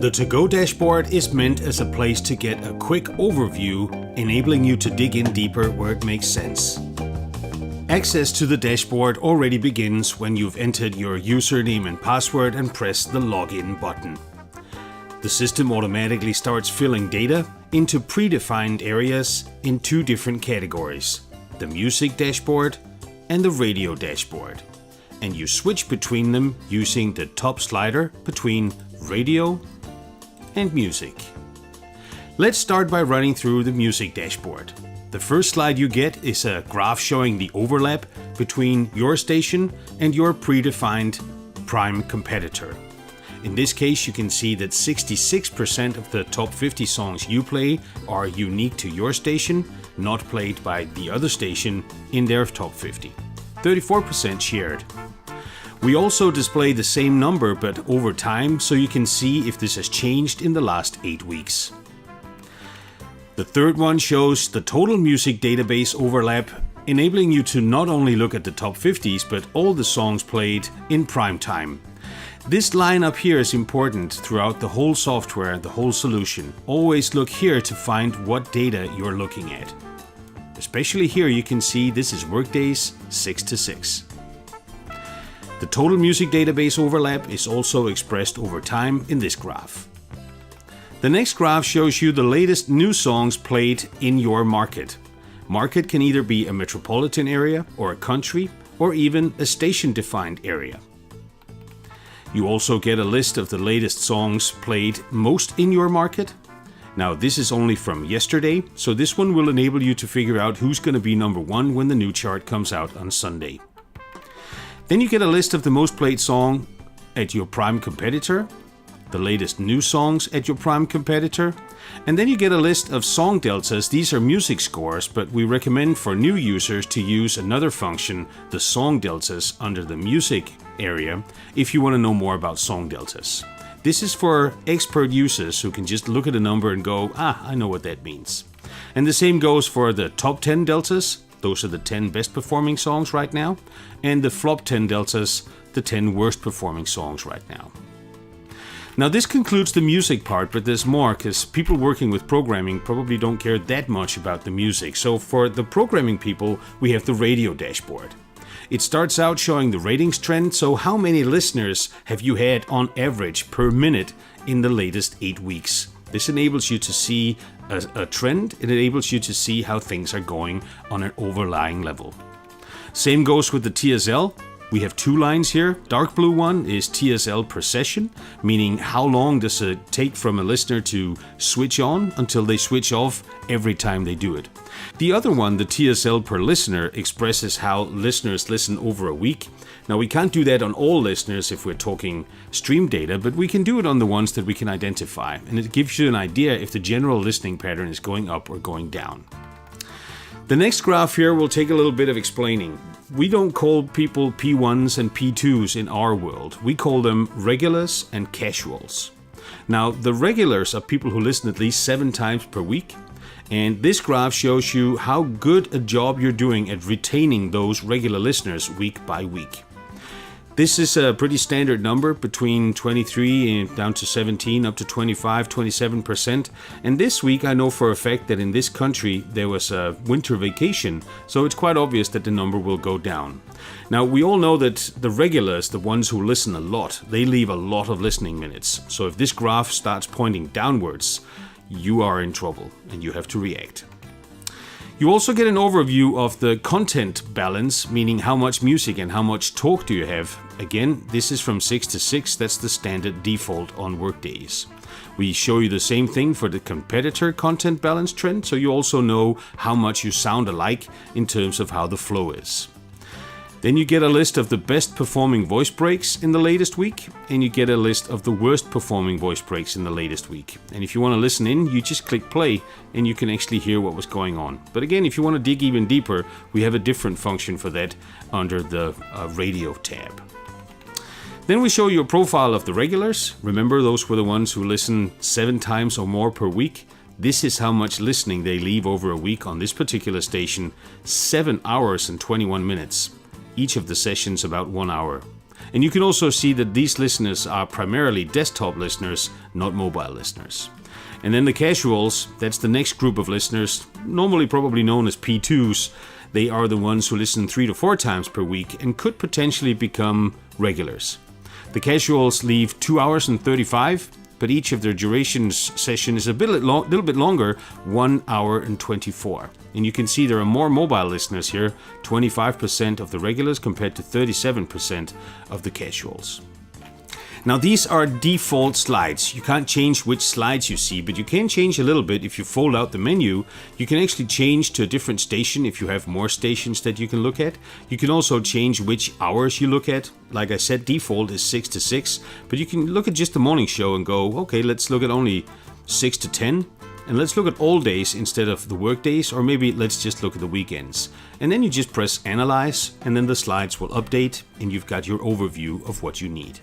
The To-Go dashboard is meant as a place to get a quick overview, enabling you to dig in deeper where it makes sense. Access to the dashboard already begins when you've entered your username and password and pressed the login button. The system automatically starts filling data into predefined areas in two different categories, the music dashboard and the radio dashboard. And you switch between them using the top slider between radio and music. Let's start by running through the music dashboard. The first slide you get is a graph showing the overlap between your station and your predefined prime competitor. In this case, you can see that 66% of the top 50 songs you play are unique to your station, not played by the other station in their top 50. 34% shared. We also display the same number but over time, so you can see if this has changed in the last 8 weeks. The third one shows the total music database overlap, enabling you to not only look at the top 50s but all the songs played in prime time. This line up here is important throughout the whole software, the whole solution. Always look here to find what data you're looking at. Especially here you can see this is workdays 6 to 6. The total music database overlap is also expressed over time in this graph. The next graph shows you the latest new songs played in your market. Market can either be a metropolitan area or a country or even a station-defined area. You also get a list of the latest songs played most in your market. Now this is only from yesterday, so this one will enable you to figure out who's going to be number one when the new chart comes out on Sunday. Then you get a list of the most played song at your prime competitor, the latest new songs at your prime competitor, and then you get a list of song deltas. These are music scores, but we recommend for new users to use another function, the song deltas, under the music area if you want to know more about song deltas. This is for expert users who can just look at a number and go, I know what that means. And the same goes for the top 10 deltas. Those are the 10 best performing songs right now. And the flop 10 deltas, the 10 worst performing songs right now. Now this concludes the music part, but there's more because people working with programming probably don't care that much about the music. So for the programming people, we have the radio dashboard. It starts out showing the ratings trend, so how many listeners have you had on average per minute in the latest 8 weeks. This enables you to see a trend. It enables you to see how things are going on an overlying level. Same goes with the TSL. We have two lines here. Dark blue one is Tsl Precession, meaning how long does it take from a listener to switch on until they switch off every time they do it. The other one, the TSL per listener, expresses how listeners listen over a week. Now we can't do that on all listeners if we're talking stream data, but we can do it on the ones that we can identify, and it gives you an idea if the general listening pattern is going up or going down. The next graph here will take a little bit of explaining. We don't call people P1s and P2s in our world. We call them regulars and casuals. Now, the regulars are people who listen at least 7 times per week. And this graph shows you how good a job you're doing at retaining those regular listeners week by week. This is a pretty standard number, between 23 and down to 17, up to 25, 27%. And this week I know for a fact that in this country there was a winter vacation, so it's quite obvious that the number will go down. Now we all know that the regulars, the ones who listen a lot, they leave a lot of listening minutes. So if this graph starts pointing downwards, you are in trouble and you have to react. You also get an overview of the content balance, meaning how much music and how much talk do you have. Again, this is from 6 to 6, that's the standard default on workdays. We show you the same thing for the competitor content balance trend, so you also know how much you sound alike in terms of how the flow is. Then you get a list of the best performing voice breaks in the latest week, and you get a list of the worst performing voice breaks in the latest week. And if you want to listen in, you just click play and you can actually hear what was going on. But again, if you want to dig even deeper, we have a different function for that under the radio tab. Then we show you a profile of the regulars. Remember, those were the ones who listen 7 times or more per week. This is how much listening they leave over a week on this particular station, 7 hours and 21 minutes. Each of the sessions about 1 hour. And you can also see that these listeners are primarily desktop listeners, not mobile listeners. And then the casuals, that's the next group of listeners, normally probably known as P2s. They are the ones who listen 3 to 4 times per week and could potentially become regulars. The casuals leave 2 hours and 35, but each of their durations session is a little bit longer, 1 hour and 24. And you can see there are more mobile listeners here, 25% of the regulars compared to 37% of the casuals. Now these are default slides. You can't change which slides you see, but you can change a little bit. If you fold out the menu, you can actually change to a different station if you have more stations that you can look at. You can also change which hours you look at. Like I said, default is 6 to 6, but you can look at just the morning show and go, okay, let's look at only 6 to 10. And let's look at all days instead of the work days, or maybe let's just look at the weekends. And then you just press analyze, and then the slides will update, and you've got your overview of what you need.